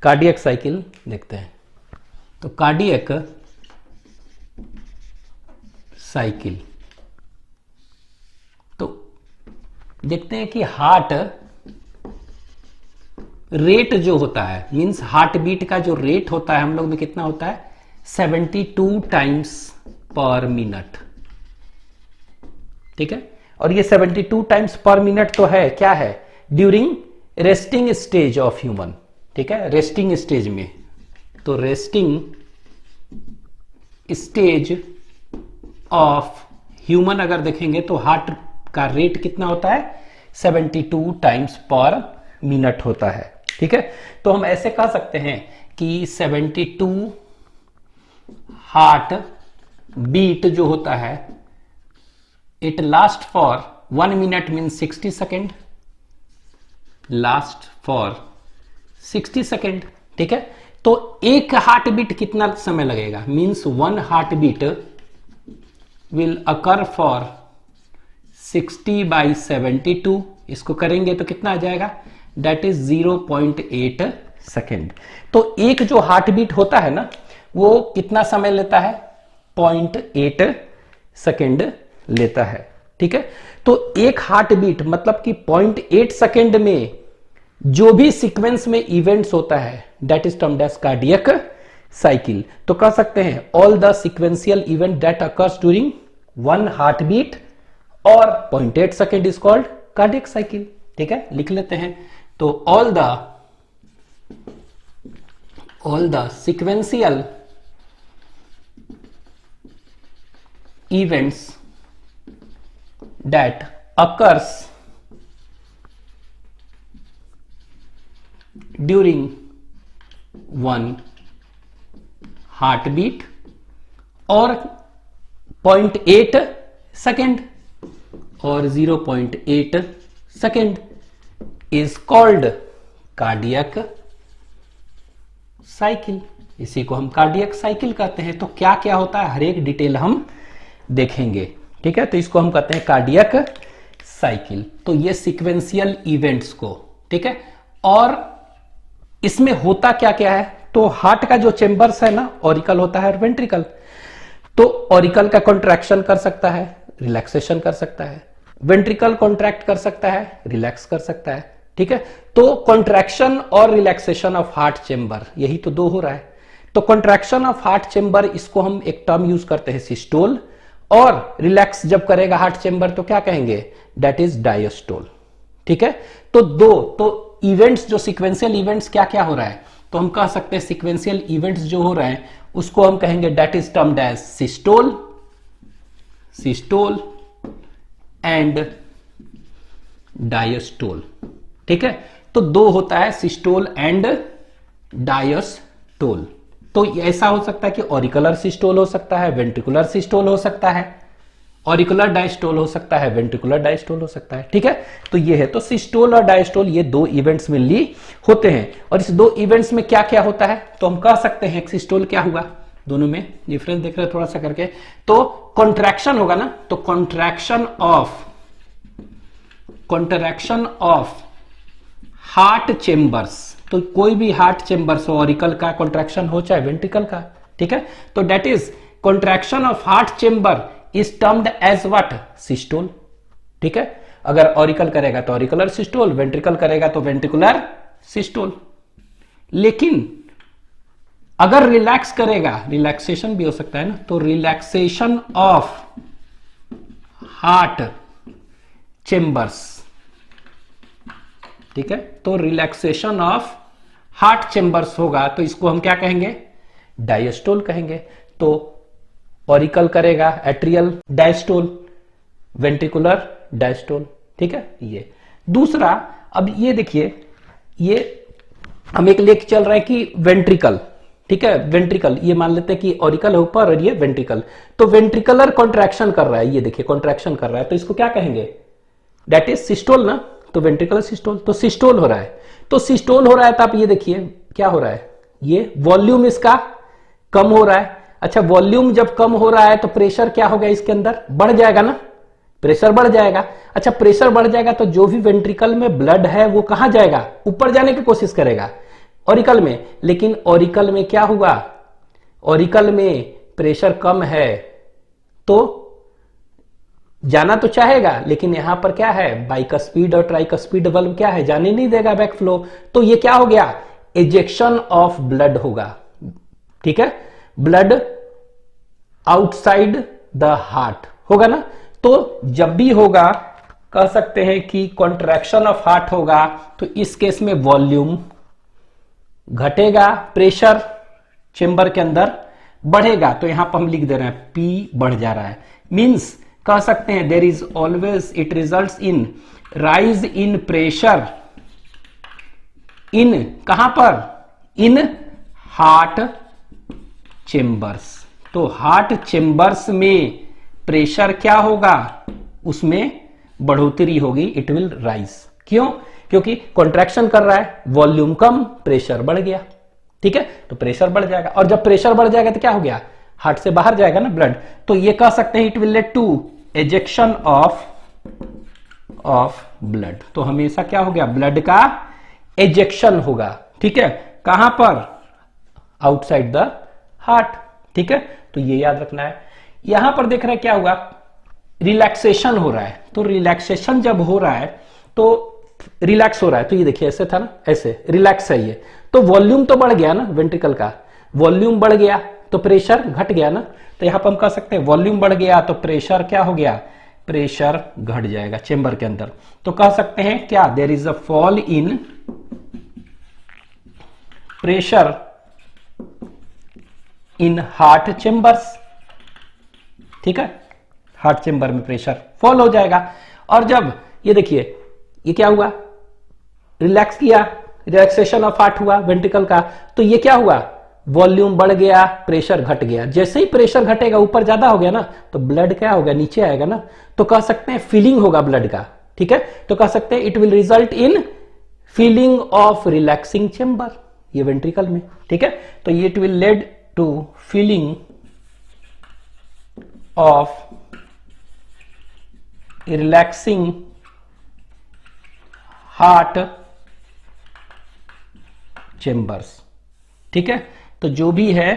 Cardiac cycle देखते हैं। तो कार्डियक साइकिल, तो देखते हैं कि हार्ट रेट जो होता है, मींस हार्ट बीट का जो रेट होता है हम लोग में कितना होता है, 72 टाइम्स पर मिनट। ठीक है, और ये 72 टाइम्स पर मिनट तो है क्या है, during resting stage of human. ठीक है, रेस्टिंग स्टेज में, तो रेस्टिंग स्टेज ऑफ ह्यूमन अगर देखेंगे तो हार्ट का रेट कितना होता है, 72 टाइम्स पर मिनट होता है। ठीक है, तो हम ऐसे कह सकते हैं कि 72 हार्ट बीट जो होता है, it last for 1 minute means 60 second, last for 60 second. ठीक है, तो एक हार्ट बीट कितना समय लगेगा, means 1 heart beat will occur for 60/72। इसको करेंगे तो कितना आ जाएगा, दैट इज 0.8 सेकेंड। तो एक जो हार्ट बीट होता है ना, वो कितना समय लेता है, 0.8 सेकेंड लेता है। ठीक है, तो एक हार्ट बीट मतलब कि 0.8 सेकेंड में जो भी सीक्वेंस में इवेंट्स होता है, that is termed as cardiac cycle. तो कह सकते हैं all the sequential event that occurs during 1 heart beat और 0.8 second is called cardiac cycle. ठीक है, लिख लेते हैं। तो all the sequential events that occurs during 1 heartbeat और 0.8 सेकेंड और 0.8 second is called cardiac cycle. इसी को हम कार्डियक साइकिल कहते हैं। तो क्या क्या होता है हर एक डिटेल हम देखेंगे। ठीक है, तो इसको हम कहते हैं कार्डियक साइकिल। तो ये सीक्वेंशियल इवेंट्स को, ठीक है, और इसमें होता क्या क्या है, तो हार्ट का जो चेंबर्स है ना, ऑरिकल होता है और वेंट्रिकल। तो ऑरिकल का कॉन्ट्रैक्शन कर सकता है, रिलैक्सेशन कर सकता है, वेंट्रिकल कॉन्ट्रैक्ट कर सकता है, रिलैक्स कर सकता है। ठीक है, तो कॉन्ट्रैक्शन और रिलैक्सेशन ऑफ हार्ट चेंबर, यही तो दो हो रहा है। तो कॉन्ट्रैक्शन ऑफ हार्ट चेंबर, इसको हम एक टर्म यूज करते हैं सिस्टोल, और रिलैक्स जब करेगा हार्ट चेंबर तो क्या कहेंगे, दैट इज डायस्टोल। ठीक है, तो तो इवेंट्स जो सीक्वेंशियल इवेंट्स क्या क्या हो रहा है, तो हम कह सकते हैं सीक्वेंशियल इवेंट्स जो हो रहे हैं उसको हम कहेंगे that is termed as systole and diastole. ठीक है, तो दो होता है, सिस्टोल एंड डायस्टोल। तो ऐसा हो सकता है कि ऑरिकुलर सिस्टोल हो सकता है, वेंट्रिकुलर सिस्टोल हो सकता है, ऑरिकुलर डायस्टोल हो सकता है, वेंट्रिकुलर डायस्टोल हो सकता है। ठीक है, तो ये है, तो सिस्टोल और डायस्टोल ये दो इवेंट्स मेनली होते हैं। और इस दो इवेंट्स में क्या क्या होता है, तो हम कह सकते हैं सिस्टोल क्या हुआ, दोनों में डिफरेंस देख रहे हैं थोड़ा सा करके, तो कॉन्ट्रैक्शन होगा ना, तो कॉन्ट्रैक्शन ऑफ हार्ट चेंबर्स, तो कोई भी हार्ट चेंबर्स हो, ऑरिकल का कॉन्ट्रैक्शन हो चाहे वेंट्रिकल का। ठीक है, तो that is contraction of heart chamber is termed as what, systole. ठीक है, अगर ऑरिकल करेगा तो ऑरिकुलर सिस्टोल, वेंट्रिकल करेगा तो वेंट्रिकुलर सिस्टोल। लेकिन अगर रिलैक्स करेगा, रिलैक्सेशन भी हो सकता है ना, तो रिलैक्सेशन ऑफ हार्ट चेंबर्स। ठीक है, तो रिलैक्सेशन ऑफ हार्ट चेंबर्स होगा तो इसको हम क्या कहेंगे, डायस्टोल कहेंगे। तो ऑरिकल करेगा एट्रियल डायस्टोल, वेंट्रिकुलर डायस्टोल। ठीक है, ये दूसरा। अब ये देखिए, ये हम एक लेख चल रहा है कि वेंट्रिकल, ठीक है, वेंट्रिकल, ये मान लेते हैं कि ऑरिकल है ऊपर और ये वेंट्रिकल, तो वेंट्रिकुलर कॉन्ट्रैक्शन कर रहा है, ये देखिए कॉन्ट्रैक्शन कर रहा है, तो इसको क्या कहेंगे, दैट इज सिस्टोल ना, तो वेंट्रिकुलर सिस्टोल, तो सिस्टोल हो रहा है। तो सिस्टोल हो रहा है तो आप ये देखिए क्या हो रहा है, ये वॉल्यूम इसका कम हो रहा है। अच्छा, वॉल्यूम जब कम हो रहा है तो प्रेशर क्या होगा, इसके अंदर बढ़ जाएगा ना, प्रेशर बढ़ जाएगा। अच्छा, प्रेशर बढ़ जाएगा तो जो भी वेंट्रिकल में ब्लड है वो कहां जाएगा, ऊपर जाने की कोशिश करेगा, ऑरिकल में, लेकिन ऑरिकल में क्या हुआ, ऑरिकल में प्रेशर कम है तो जाना तो चाहेगा, लेकिन यहां पर क्या है, बाइकस्पीड और ट्राइकस्पीड बल्ब क्या है, जाने नहीं देगा बैकफ्लो। तो ये क्या हो गया, एजेक्शन ऑफ ब्लड होगा, ठीक है, ब्लड आउटसाइड द हार्ट होगा ना। तो जब भी होगा कह सकते हैं कि कॉन्ट्रैक्शन ऑफ हार्ट होगा, तो इस केस में वॉल्यूम घटेगा, प्रेशर चेंबर के अंदर बढ़ेगा। तो यहां पर हम लिख दे रहे हैं पी बढ़ जा रहा है, मींस कह सकते हैं there is always, it results in rise in pressure in, कहां पर, इन हार्ट चेंबर्स। तो हार्ट चेंबर्स में प्रेशर क्या होगा, उसमें बढ़ोतरी होगी, इट विल राइज। क्यों, क्योंकि कॉन्ट्रैक्शन कर रहा है, वॉल्यूम कम, प्रेशर बढ़ गया, ठीक है, तो प्रेशर बढ़ जाएगा, और जब प्रेशर बढ़ जाएगा तो क्या हो गया, हार्ट से बाहर जाएगा ना ब्लड। तो ये कह सकते हैं it will lead to ejection of blood. तो हमेशा क्या हो गया, ब्लड का एजेक्शन होगा, ठीक है, कहां पर, आउटसाइड द हार्ट, ठीक है। तो ये याद रखना है। यहां पर देख रहे हैं क्या हुआ, रिलैक्सेशन हो रहा है। तो रिलैक्सेशन जब हो रहा है तो रिलैक्स हो रहा है, तो ये देखिए ऐसे था ना, ऐसे रिलैक्स है ये, तो वॉल्यूम तो बढ़ गया ना, वेंट्रिकल का वॉल्यूम बढ़ गया तो प्रेशर घट गया ना। तो यहां पर हम कह सकते हैं वॉल्यूम बढ़ गया तो प्रेशर क्या हो गया, प्रेशर घट जाएगा चेंबर के अंदर। तो कह सकते हैं क्या, there is a fall in pressure in heart chambers, ठीक है, हार्ट चेंबर में प्रेशर फॉल हो जाएगा। और जब ये देखिए ये क्या हुआ, रिलैक्स किया, रिलैक्सेशन ऑफ हार्ट हुआ वेंट्रिकल का, तो ये क्या हुआ, वॉल्यूम बढ़ गया, प्रेशर घट गया। जैसे ही प्रेशर घटेगा, ऊपर ज्यादा हो गया ना, तो ब्लड क्या होगा, नीचे आएगा ना। तो कह सकते हैं फीलिंग होगा ब्लड का, ठीक है। तो कह सकते हैं it will result in feeling of relaxing chamber, ये वेंट्रिकल में, ठीक है। तो ये it will lead to feeling of relaxing heart chambers, ठीक है। तो जो भी है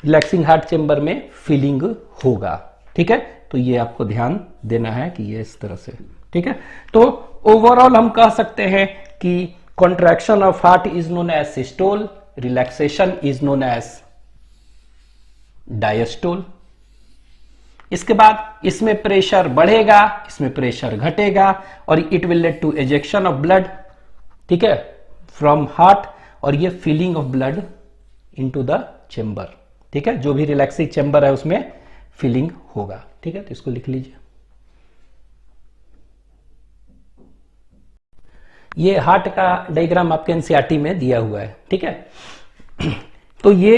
रिलैक्सिंग हार्ट चेंबर में फीलिंग होगा, ठीक है। तो ये आपको ध्यान देना है कि ये इस तरह से, ठीक है। तो ओवरऑल हम कह सकते हैं कि contraction of heart is known as systole, relaxation is known as diastole. इसके बाद इसमें प्रेशर बढ़ेगा, इसमें प्रेशर घटेगा, और it will lead to ejection of blood, ठीक है, फ्रॉम हार्ट, और ये filling of blood into the chamber, ठीक है। जो भी रिलैक्सिंग चेंबर है उसमें फीलिंग होगा, ठीक है। तो इसको लिख लीजिए। ये हार्ट का डायग्राम आपके एनसीईआरटी में दिया हुआ है, ठीक है। तो ये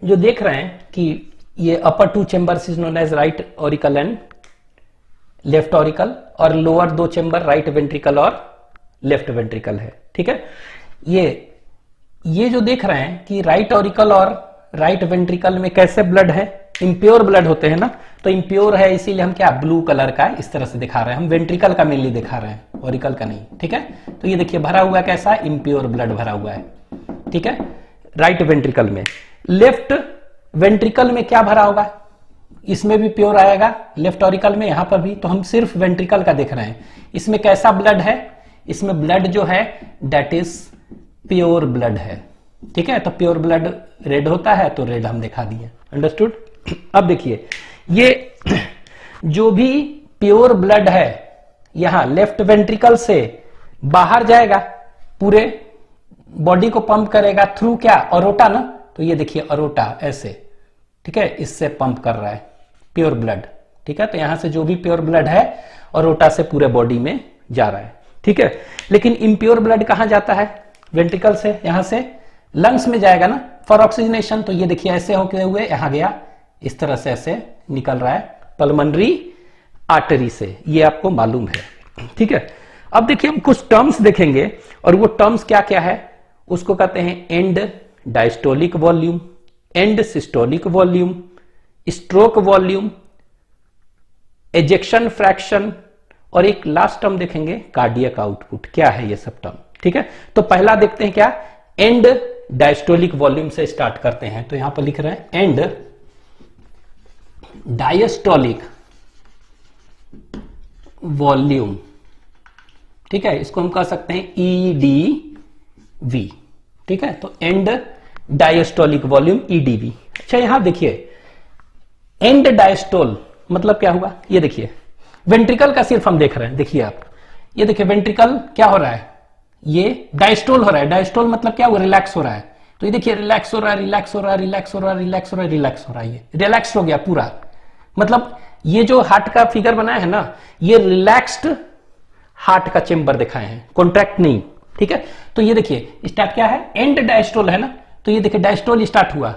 जो देख रहे हैं कि ये upper two chambers is known as right auricle and left auricle, और लोअर दो चेंबर राइट वेंट्रिकल और लेफ्ट वेंट्रिकल है, ठीक है। ये जो देख रहे हैं कि राइट ऑरिकल और राइट वेंट्रिकल में कैसे ब्लड है, इम्प्योर ब्लड होते हैं ना। तो इम्प्योर है इसीलिए हम क्या, ब्लू कलर का इस तरह से दिखा रहे हैं, हम वेंट्रिकल का मेनली दिखा रहे हैं, ऑरिकल का नहीं, ठीक है। तो ये देखिए भरा हुआ है कैसा, इम्प्योर ब्लड भरा हुआ है, ठीक है, राइट वेंट्रिकल में। लेफ्ट वेंट्रिकल में क्या भरा होगा, इसमें भी प्योर आएगा, लेफ्ट ऑरिकल में, यहां पर भी। तो हम सिर्फ वेंट्रिकल का देख रहे हैं, इसमें कैसा ब्लड है, इसमें ब्लड जो है डेट इज प्योर ब्लड है, ठीक है। तो प्योर ब्लड रेड होता है, तो रेड हम दिखा दिए, अंडरस्टूड। अब देखिए ये जो भी प्योर ब्लड है यहां लेफ्ट वेंट्रिकल से बाहर जाएगा, पूरे बॉडी को पंप करेगा थ्रू क्या, अरोटा ना। तो ये देखिए अरोटा ऐसे, ठीक है, इससे पंप कर रहा है प्योर ब्लड, ठीक है। तो यहां से जो भी प्योर ब्लड है अरोटा से पूरे बॉडी में जा रहा है, ठीक है। लेकिन इम्प्योर ब्लड कहां जाता है, वेंट्रिकल से, यहां से लंग्स में जाएगा ना फॉर ऑक्सीजनेशन। तो ये देखिए ऐसे होते हुए यहां गया, इस तरह से ऐसे निकल रहा है पल्मोनरी आर्टरी से, ये आपको मालूम है, ठीक है। अब देखिए हम कुछ टर्म्स देखेंगे, और वो टर्म्स क्या क्या है, उसको कहते हैं end diastolic volume, end systolic volume, stroke volume, ejection fraction, और एक लास्ट टर्म देखेंगे कार्डियक आउटपुट। क्या है ये सब टर्म, ठीक है। तो पहला देखते हैं क्या, एंड डायस्टोलिक वॉल्यूम से स्टार्ट करते हैं, तो यहां पर लिख रहे हैं एंड डायस्टोलिक वॉल्यूम, ठीक है, इसको हम कह सकते हैं EDV, ठीक है, तो एंड डायस्टोलिक वॉल्यूम EDV। अच्छा यहां देखिए एंड डायस्टोल मतलब क्या हुआ, ये देखिए वेंट्रिकल का सिर्फ हम देख रहे हैं, देखिए आप ये देखिए वेंट्रिकल क्या हो रहा है, ये डायस्टोल हो रहा है, डायस्टोल मतलब क्या हुआ, रिलैक्स हो रहा है, तो ये देखिए रिलैक्स हो रहा है, रिलैक्स हो रहा है, रिलैक्स हो रहा है, रिलैक्स हो रहा है, रिलैक्स हो रहा है, ये रिलैक्स हो गया पूरा, मतलब ये जो हार्ट का फिगर बनाया है ना, ये रिलैक्स्ड हार्ट का चेंबर दिखाए हैं, कॉन्ट्रैक्ट नहीं, ठीक है। तो ये देखिए स्टार्ट क्या है, एंड डायस्टोल है ना, तो ये देखिए डायस्टोल स्टार्ट हुआ,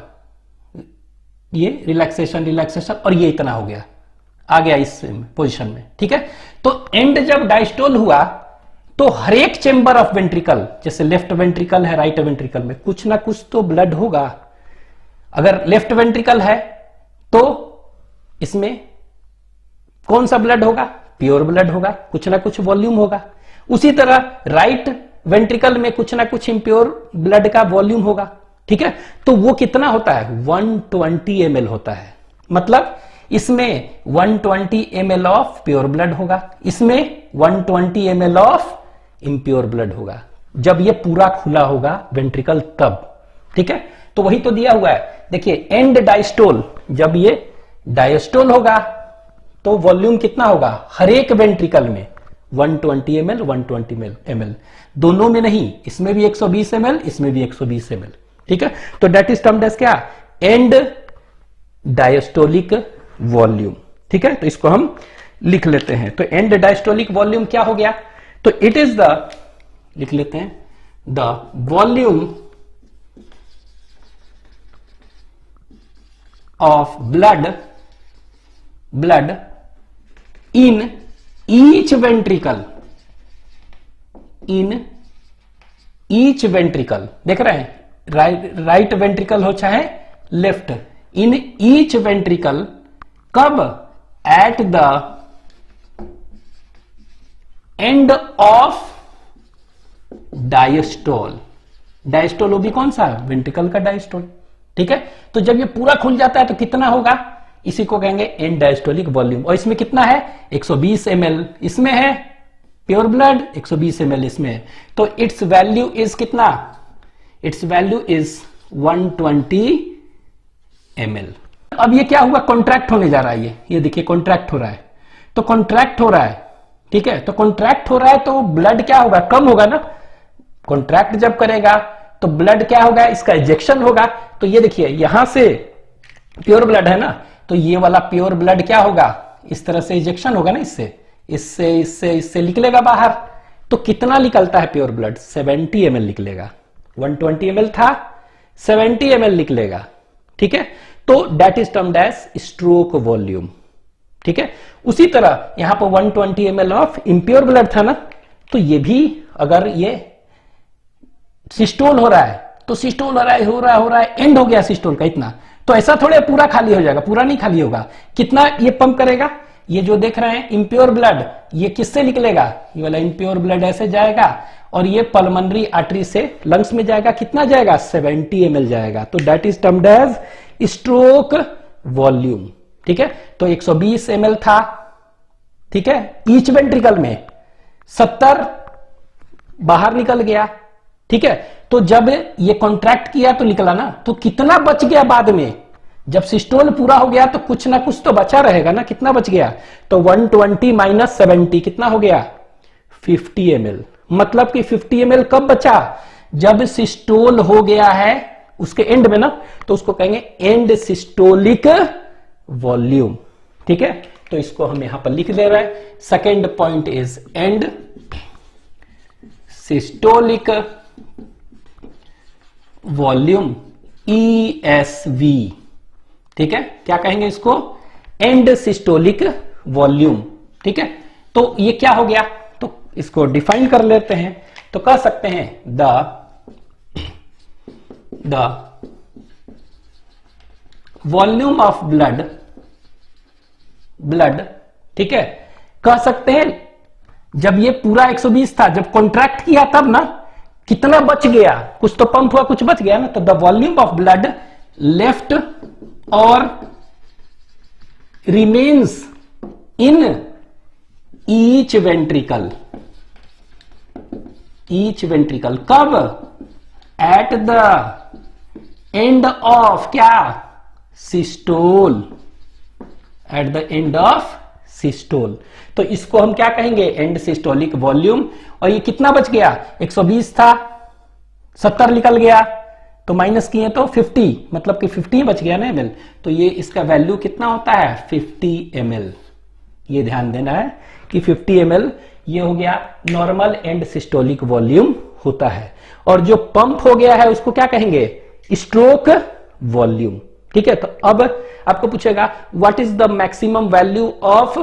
ये रिलैक्सेशन रिलैक्सेशन और ये इतना हो गया, आ गया इस पोजीशन में, ठीक है। तो एंड जब डायस्टोल हुआ तो हर एक चेंबर ऑफ वेंट्रिकल, जैसे लेफ्ट वेंट्रिकल है, राइट वेंट्रिकल में कुछ ना कुछ तो ब्लड होगा। अगर लेफ्ट वेंट्रिकल है तो इसमें कौन सा ब्लड होगा, प्योर ब्लड होगा, कुछ ना कुछ वॉल्यूम होगा। उसी तरह राइट वेंट्रिकल में कुछ ना कुछ इम्प्योर ब्लड का वॉल्यूम होगा, ठीक है। तो वो कितना होता है, 120 ml होता है, मतलब इसमें 120 ml ऑफ प्योर ब्लड होगा, इसमें 120 ml ऑफ इम्प्योर ब्लड होगा, जब ये पूरा खुला होगा वेंट्रिकल तब, ठीक है। तो वही तो दिया हुआ है, देखिए एंड डायस्टोल, जब ये डायस्टोल होगा तो वॉल्यूम कितना होगा हर एक वेंट्रिकल में, 120 ml 120 ml, दोनों में नहीं, इसमें भी 120 ml, इसमें भी 120 ml, ठीक है। तो दैट इज टर्म्ड एज क्या, एंड डायस्टोलिक वॉल्यूम, ठीक है। तो इसको हम लिख लेते हैं, तो एंड डायस्टोलिक वॉल्यूम क्या हो गया, तो इट इज द, लिख लेते हैं, the volume of blood in each ventricle, in each ventricle, देख रहे हैं, राइट वेंट्रिकल हो चाहे लेफ्ट, इन ईच वेंट्रिकल, कब, at the end of diastole, diastole वो भी कौन सा, वेंट्रिकल का डायस्टोल, ठीक है। तो जब ये पूरा खुल जाता है तो कितना होगा, इसी को कहेंगे एंड डायस्टोलिक वॉल्यूम। और इसमें कितना है, 120 ml इसमें है प्योर ब्लड, 120 ml इसमें है, तो इट्स वैल्यू इज कितना, इट्स वैल्यू इज 120 ml। अब ये क्या हुआ, कॉन्ट्रैक्ट होने जा रहा है, ये देखिए कॉन्ट्रैक्ट हो रहा है, तो कॉन्ट्रैक्ट हो रहा है, ठीक है। तो कॉन्ट्रैक्ट हो रहा है तो ब्लड क्या होगा, कम होगा ना, कॉन्ट्रैक्ट जब करेगा तो ब्लड क्या होगा, इसका इजेक्शन होगा। तो ये देखिए यहां से प्योर ब्लड है ना, तो ये वाला प्योर ब्लड क्या होगा, इस तरह से इजेक्शन होगा ना, इससे इससे इससे इससे निकलेगा बाहर। तो कितना निकलता है प्योर ब्लड, 70 ml निकलेगा, 120 ml था, 70 ml निकलेगा, ठीक है। तो that is termed as stroke volume, ठीक है। उसी तरह यहां पर 120 ml ऑफ इम्प्योर ब्लड था ना, तो ये भी अगर ये सिस्टोल हो रहा है तो सिस्टोल हो रहा है, एंड हो गया सिस्टोल का इतना, तो ऐसा थोड़े पूरा खाली हो जाएगा, पूरा नहीं खाली होगा, कितना ये पंप करेगा, ये जो देख रहे हैं इम्प्योर ब्लड, ये किससे निकलेगा, ये वाला इम्प्योर ब्लड ऐसे जाएगा और ये पल्मोनरी आर्टरी से लंग्स में जाएगा, कितना जाएगा, 70 ml जाएगा। तो that is termed as stroke volume, ठीक है। तो 120 ml था, ठीक है, ईच वेंट्रिकल में 70 बाहर निकल गया, ठीक है। तो जब ये कॉन्ट्रैक्ट किया तो निकला ना, तो कितना बच गया बाद में, जब सिस्टोल पूरा हो गया तो कुछ ना कुछ तो बचा रहेगा ना, कितना बच गया, तो 120 माइनस 70 कितना हो गया, 50 ml। मतलब कि 50 ml कब बचा, जब सिस्टोल हो गया है उसके एंड में ना, तो उसको कहेंगे एंड सिस्टोलिक वॉल्यूम, ठीक है। तो इसको हम यहां पर लिख दे रहे हैं, second point is and systolic volume, ESV, ठीक है। क्या कहेंगे इसको, एंड सिस्टोलिक वॉल्यूम, ठीक है। तो ये क्या हो गया, तो इसको डिफाइन कर लेते हैं, तो कह सकते हैं द वॉल्यूम ऑफ ब्लड, ठीक है, कह सकते हैं जब ये पूरा 120 था, जब कॉन्ट्रैक्ट किया तब ना, कितना बच गया, कुछ तो पंप हुआ कुछ बच गया ना, तो the volume of blood left और remains in each ventricle, each ventricle कब, एट द एंड ऑफ क्या, systole, at the end of systole. तो इसको हम क्या कहेंगे, एंड सिस्टोलिक वॉल्यूम। और ये कितना बच गया, 120 था, 70 निकल गया, तो माइनस किए तो 50, मतलब कि 50 बच गया ना ml, तो ये इसका वैल्यू कितना होता है 50 ml। ये ध्यान देना है कि 50 ml ये हो गया नॉर्मल एंड सिस्टोलिक वॉल्यूम होता है। और जो पंप हो गया है उसको क्या कहेंगे, स्ट्रोक वॉल्यूम। ठीक है, तो अब आपको पूछेगा what is the maximum value of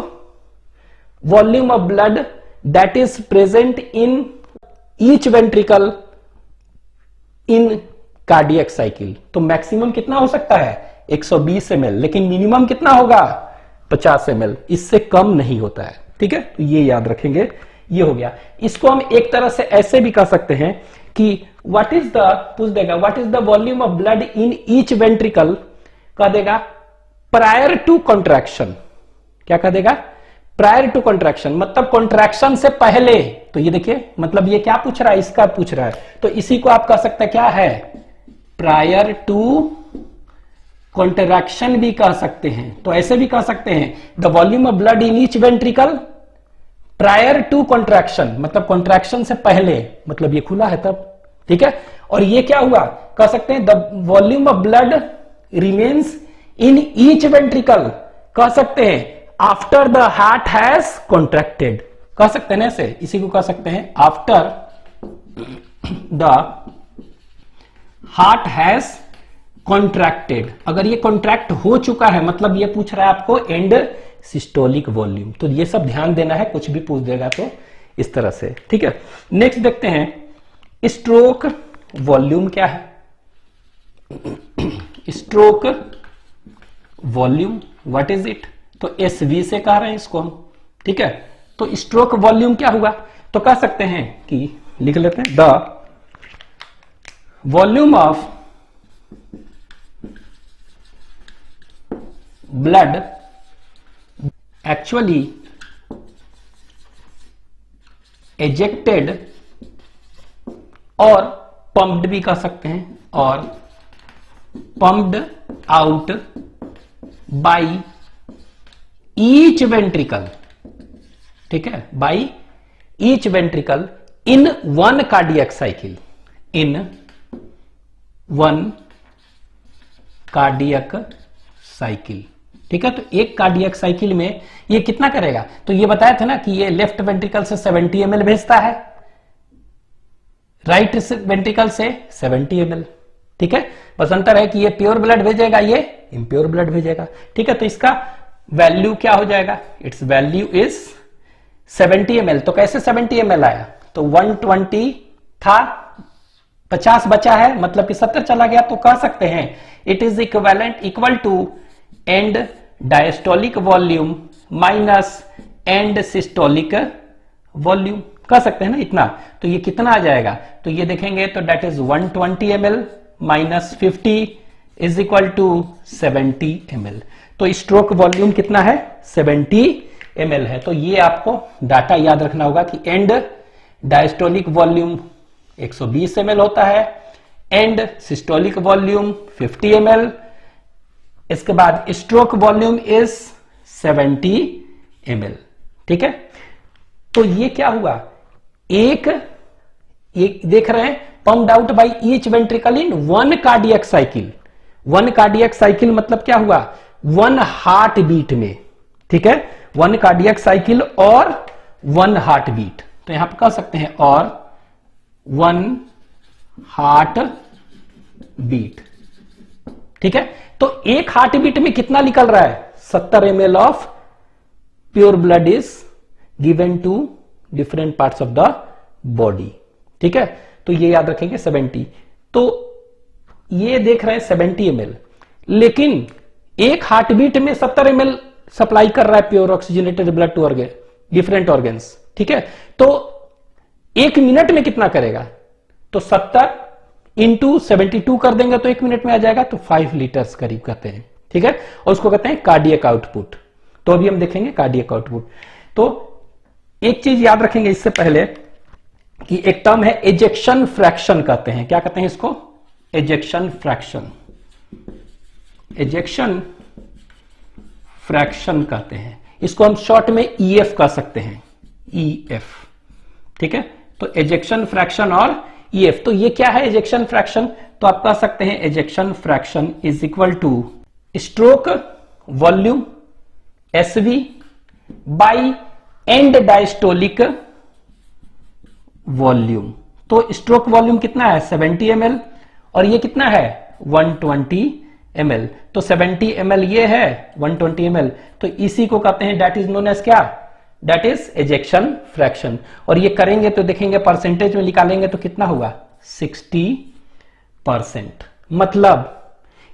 volume of blood that is present in each ventricle in cardiac cycle. तो मैक्सिमम कितना हो सकता है 120 ml, लेकिन मिनिमम कितना होगा 50 ml, इससे कम नहीं होता है। ठीक है, तो ये याद रखेंगे। ये हो गया। इसको हम एक तरह से ऐसे भी कह सकते हैं कि व्हाट इज द, पूछ देगा what is the volume of blood in each ventricle, कह देगा प्रायर टू कॉन्ट्रैक्शन। क्या कह देगा, प्रायर टू कॉन्ट्रैक्शन, मतलब कॉन्ट्रैक्शन से पहले। तो ये देखिए, मतलब ये क्या पूछ रहा है, इसका पूछ रहा है, तो इसी को आप कह सकते हैं क्या है, प्रायर टू कॉन्ट्रैक्शन भी कह सकते हैं। तो ऐसे भी कह सकते हैं the volume of blood in each ventricle prior to contraction, मतलब कॉन्ट्रैक्शन से पहले, मतलब ये खुला है तब। ठीक है, और ये क्या हुआ, कह सकते हैं the volume of blood remains in each ventricle, कह सकते हैं after the heart has contracted, कह सकते हैं ना ऐसे, इसी को कह सकते हैं after the heart has contracted. अगर ये कॉन्ट्रैक्ट हो चुका है, मतलब ये पूछ रहा है आपको एंड सिस्टोलिक वॉल्यूम। तो ये सब ध्यान देना है, कुछ भी पूछ देगा तो इस तरह से। ठीक है, नेक्स्ट देखते हैं स्ट्रोक वॉल्यूम क्या है। Stroke volume what is it, तो एसवी से कह रहे हैं इसको हम। ठीक है, तो स्ट्रोक वॉल्यूम क्या हुआ, तो कह सकते हैं कि लिख लेते हैं the volume of blood actually ejected और पंप्ड भी कह सकते हैं, और pumped out by each ventricle. ठीक है, by each ventricle in one cardiac cycle, in one cardiac cycle. ठीक है, तो एक कार्डियक साइकिल में ये कितना करेगा, तो ये बताया था ना कि ये लेफ्ट वेंट्रिकल से 70 ml भेजता है, राइट वेंट्रिकल से 70 ml। ठीक है, बस अंतर है कि ये प्योर ब्लड भेजेगा, ये इम्प्योर ब्लड भेजेगा। ठीक है, तो इसका वैल्यू क्या हो जाएगा, इट्स वैल्यू इज 70 ml। तो कैसे 70 ml आया, तो 120 था, 50 बचा है, मतलब कि 70 चला गया, तो कह सकते हैं it is equal to end diastolic volume minus end systolic volume, कह सकते हैं ना इतना। तो ये कितना आ जाएगा, तो ये देखेंगे तो that is 120 ml minus 50 is equal to 70 ml। तो स्ट्रोक वॉल्यूम कितना है 70 ml है। तो ये आपको डाटा याद रखना होगा कि एंड डायस्टोलिक वॉल्यूम 120 ml होता है, एंड सिस्टोलिक वॉल्यूम 50 ml, इसके बाद स्ट्रोक वॉल्यूम इज 70 ml। ठीक है, तो ये क्या हुआ, एक देख रहे हैं pumped out by each ventricle in one cardiac cycle. One cardiac cycle मतलब क्या हुआ, वन हार्ट बीट में। ठीक है, वन कार्डियक साइकिल और वन हार्ट बीट, तो यहां पर कह सकते हैं और वन हार्ट बीट। ठीक है, तो एक हार्ट बीट में कितना निकल रहा है, 70 ml of pure blood is given to different parts of the body. ठीक है, तो ये याद रखेंगे 70। तो ये देख रहे हैं 70 ml, लेकिन एक हार्ट बीट में 70 ml सप्लाई कर रहा है pure oxygenated blood to organ different organs. ठीक है, तो एक मिनट में कितना करेगा, तो 70 इंटू 72 कर देंगे तो 1 मिनट में आ जाएगा, तो 5 लीटर्स करीब कहते हैं, ठीक है। और उसको कहते हैं कार्डियक आउटपुट। तो अभी हम देखेंगे कार्डियक आउटपुट। तो एक चीज याद रखेंगे इससे पहले कि एक टर्म है एजेक्शन फ्रैक्शन कहते हैं। क्या कहते हैं इसको? एजेक्शन फ्रैक्शन। एजेक्शन फ्रैक्शन कहते हैं इसको, हम शॉर्ट में ईएफ कह सकते हैं, ईएफ, ठीक है। तो एजेक्शन फ्रैक्शन और ईएफ, तो ये क्या है एजेक्शन फ्रैक्शन? तो आप कह सकते हैं ejection fraction is equal to stroke volume SV by end diastolic volume. तो स्ट्रोक वॉल्यूम कितना है 70 ml और ये कितना है 120 ml। तो 70 ml ये है, 120 ml, तो इसी को कहते हैं दैट इज नोन एज क्या? That is ejection fraction. और ये करेंगे तो देखेंगे परसेंटेज में निकालेंगे तो कितना होगा 60%। मतलब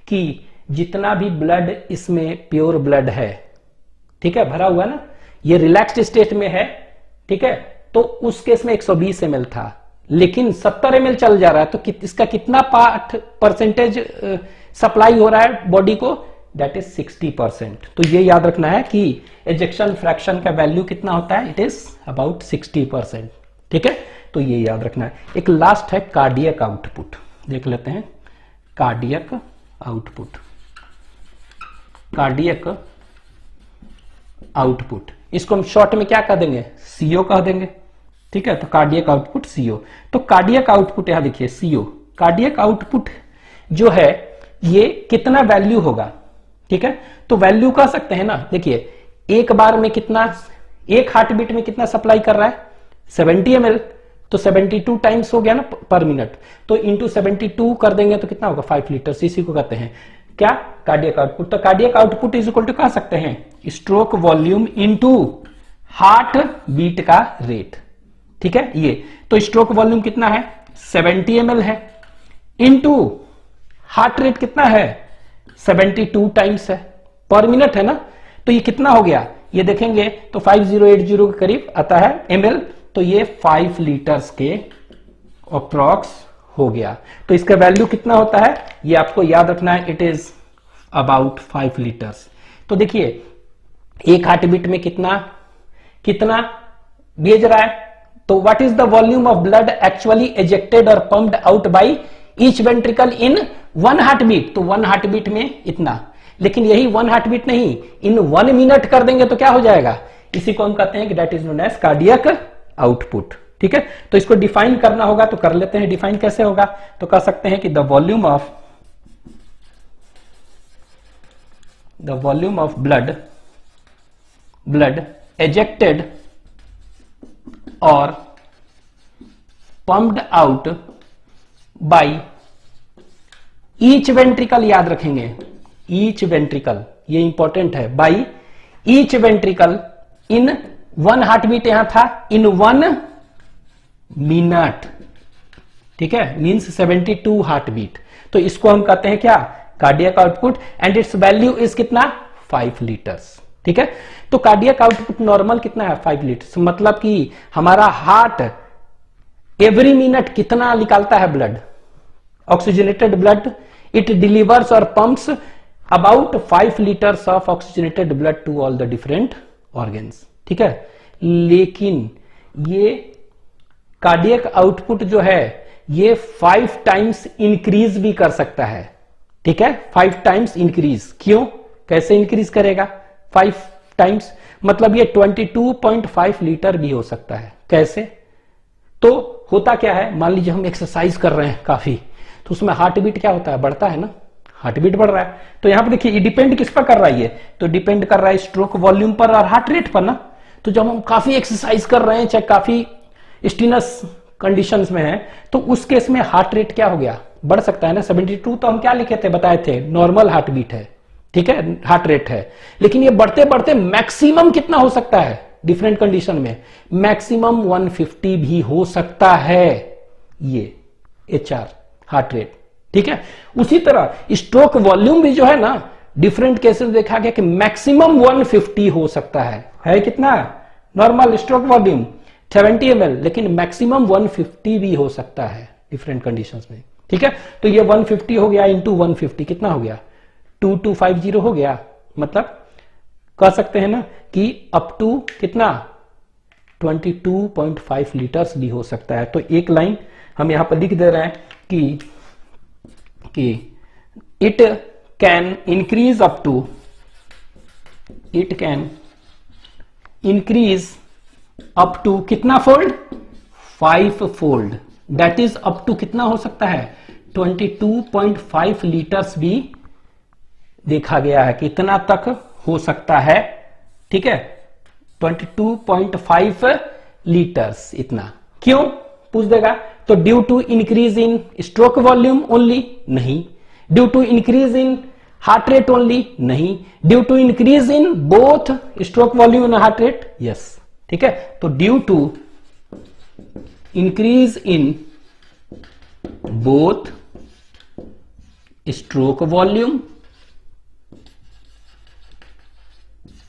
कि जितना भी ब्लड इसमें प्योर ब्लड है, ठीक है, भरा हुआ ना, ये रिलैक्स्ड स्टेट में है, ठीक है, तो उस केस में 120 ml था, लेकिन 70 ml चल जा रहा है, तो इसका कितना परसेंटेज सप्लाई हो रहा है बॉडी को? That is 60%। तो ये याद रखना है कि एजेक्शन फ्रैक्शन का वैल्यू कितना होता है, इट इज अबाउट 60%, ठीक है। तो ये याद रखना है। एक लास्ट है कार्डियक आउटपुट, देख लेते हैं कार्डियक आउटपुट। कार्डियक आउटपुट, इसको हम शॉर्ट में क्या कह देंगे? सीओ कह देंगे, ठीक है। तो कार्डियक आउटपुट सीओ। तो कार्डियक आउटपुट यहां देखिए सीओ, कार्डियक आउटपुट जो है ये कितना वैल्यू होगा, ठीक है। तो वैल्यू कह सकते हैं ना, देखिए एक बार में कितना, एक हार्ट बीट में कितना सप्लाई कर रहा है 70 ml, तो 72 टाइम्स हो गया ना पर मिनट, तो इंटू 72 कर देंगे तो कितना होगा 5 लीटर। इसी को कहते हैं क्या? Cardiac output. तो cardiac output is equal to कह सकते हैं stroke volume into heart beat का रेट, ठीक है। ये तो स्ट्रोक वॉल्यूम कितना है 70 ml है, इंटू हार्ट रेट कितना है 72 टाइम्स है, पर मिनट है ना, तो ये कितना हो गया ये देखेंगे तो 5080 के करीब आता है ml, तो ये 5 लीटर्स के अप्रॉक्स हो गया। तो इसका वैल्यू कितना होता है ये आपको याद रखना है, इट इज अबाउट 5 लीटर्स। तो देखिए एक हार्ट बीट में कितना कितना भेज रहा है, तो what is the volume of blood actually ejected और pumped out by each ventricle in 1 heart beat. तो 1 हार्ट बीट में इतना, लेकिन यही 1 हार्ट बीट नहीं, इन 1 मिनट कर देंगे तो क्या हो जाएगा? इसी को हम कहते हैं कि that is known as cardiac output, ठीक है। तो इसको डिफाइन करना होगा, तो कर लेते हैं। डिफाइन कैसे होगा? तो कह सकते हैं कि the volume of blood ejected और pumped out by each ventricle, याद रखेंगे ईच वेंट्रिकल, ये इंपॉर्टेंट है, by each ventricle in 1 heart beat यहां था, इन 1 मिनट, ठीक है, मींस 72 हार्ट बीट। तो इसको हम कहते हैं क्या? Cardiac output, and it's value is कितना 5 लीटर्स, ठीक है। तो कार्डियक आउटपुट नॉर्मल कितना है 5 लीटर्स, मतलब कि हमारा हार्ट एवरी मिनट कितना निकालता है blood, oxygenated blood, it delivers और pumps about 5 litres of oxygenated blood to all the different organs, ठीक है। लेकिन ये कार्डियक आउटपुट जो है ये 5 टाइम्स इंक्रीज भी कर सकता है, ठीक है, 5 टाइम्स इंक्रीज। क्यों? कैसे इंक्रीज करेगा 5 टाइम्स? मतलब ये 22.5 लीटर भी हो सकता है। कैसे? तो होता क्या है, मान लीजिए हम एक्सरसाइज कर रहे हैं काफी, तो उसमें हार्ट बीट क्या होता है, बढ़ता है ना, हार्ट बीट बढ़ रहा है। तो यहां पर देखिए ये डिपेंड किस पर कर रहा है, ये तो डिपेंड कर रहा है स्ट्रोक वॉल्यूम पर और हार्ट रेट पर ना। तो जब हम काफी एक्सरसाइज कर रहे हैं, चाहे काफी स्टीनस कंडीशंस में है, तो उस केस में हार्ट रेट क्या हो गया, बढ़ सकता है ना। 72 तो हम क्या लिखे थे, बताए थे नॉर्मल हार्ट बीट है, ठीक है, हार्ट रेट है। लेकिन ये बढ़ते बढ़ते मैक्सिमम कितना हो सकता है डिफरेंट कंडीशन में, मैक्सिमम 150 भी हो सकता है ये HR हार्ट रेट, ठीक है। उसी तरह स्ट्रोक वॉल्यूम भी जो है ना, डिफरेंट केसेस देखा गया कि मैक्सिमम 150 हो सकता है कितना नॉर्मल स्ट्रोक वॉल्यूम 70 ml, लेकिन मैक्सिमम 150 भी हो सकता है, डिफरेंट कंडीशंस में, ठीक है। तो ये 150 हो गया इंटू 150 कितना हो गया 2250 हो गया। मतलब कह सकते हैं ना कि अप टू कितना 22.5 लीटर्स भी हो सकता है। तो एक लाइन हम यहां पर लिख दे रहे हैं कि it can increase up to, it can increase up to कितना fold 5 fold, that is up to कितना हो सकता है 22.5 लीटर्स भी देखा गया है कि इतना तक हो सकता है, ठीक है 22.5 लीटर्स इतना। क्यों पूछ देगा, तो due to increase in stroke volume only, नहीं। Due to increase in heart rate only, नहीं। Due to increase in both stroke volume and heart rate, yes, ठीक है। तो due to increase in both stroke volume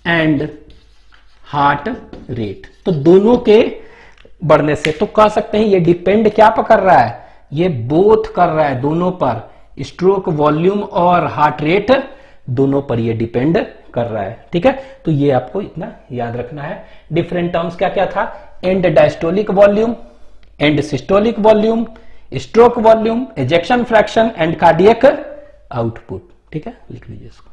and heart rate, तो दोनों के बढ़ने से, तो कह सकते हैं ये डिपेंड क्या पर कर रहा है, ये बोथ कर रहा है दोनों पर, स्ट्रोक वॉल्यूम और हार्ट रेट दोनों पर ये डिपेंड कर रहा है, ठीक है। तो ये आपको इतना याद रखना है। डिफरेंट टर्म्स क्या क्या था, end diastolic volume, end systolic volume, stroke volume, ejection fraction and cardiac output, ठीक है, लिख लीजिए इसको।